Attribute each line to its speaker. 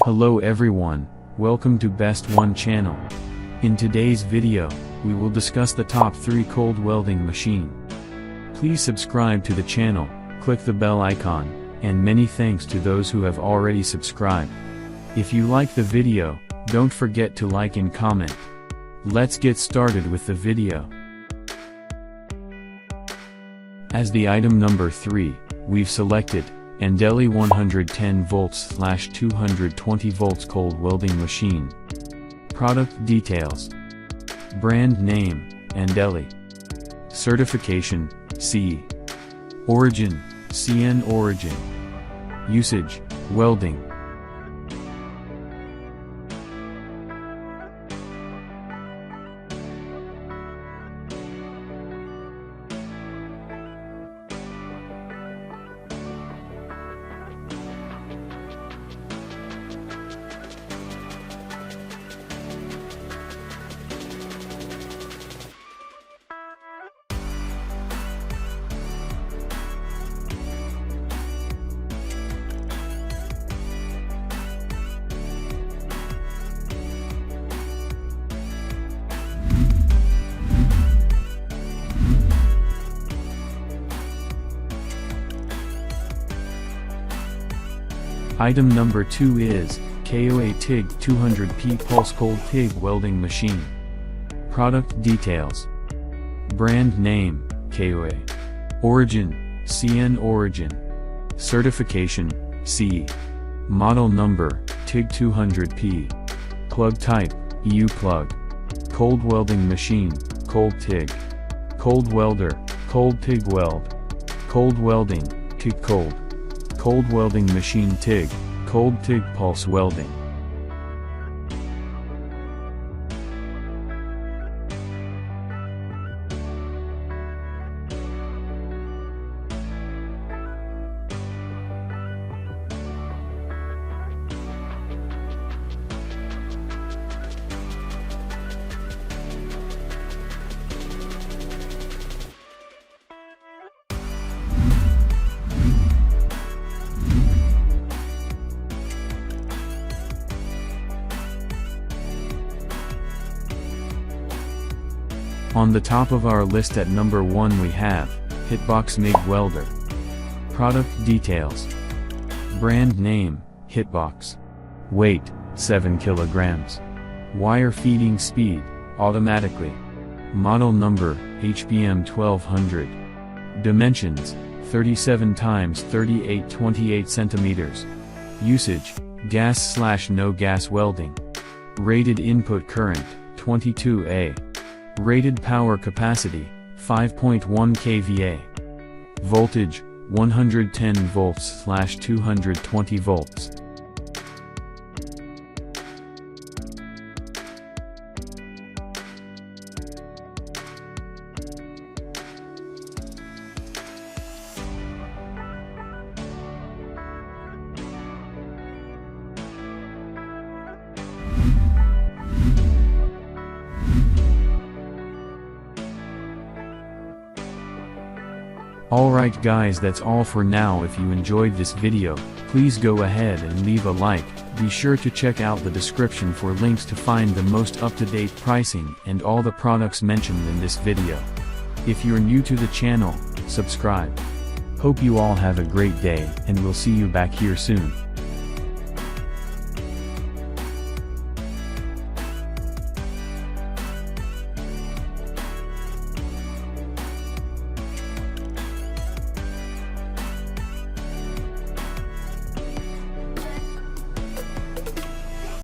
Speaker 1: Hello everyone, welcome to Best One channel. In today's video, we will discuss the top 3 cold welding machine. Please subscribe to the channel, click the bell icon, and many thanks to those who have already subscribed. If you like the video, don't forget to like and comment. Let's get started with the video. As the item number 3, we've selected Andeli 110 volts/220 volts cold welding machine. Product details. Brand name, Andeli. Certification, CE. Origin, CN origin. Usage, welding. Item number 2 is KOA TIG 200P Pulse Cold TIG Welding Machine. Product details. Brand name, KOA. Origin, CN origin. Certification, CE. Model number, TIG 200P. Plug type, EU plug. Cold welding machine, cold TIG. Cold welder, cold TIG weld. Cold welding, TIG cold. Cold welding machine TIG, cold TIG pulse welding. On the top of our list at number 1 we have Hitbox MIG Welder. Product details. Brand name, Hitbox. Weight, 7 kilograms. Wire feeding speed, automatically. Model number, HPM 1200. Dimensions, 37 x 38 28 centimeters. Usage, gas/no gas welding. Rated input current, 22A. Rated power capacity, 5.1 kVA. Voltage, 110 volts/220 volts. Alright guys, that's all for now. If you enjoyed this video, please go ahead and leave a like. Be sure to check out the description for links to find the most up-to-date pricing and all the products mentioned in this video. If you're new to the channel, subscribe. Hope you all have a great day, and we'll see you back here soon.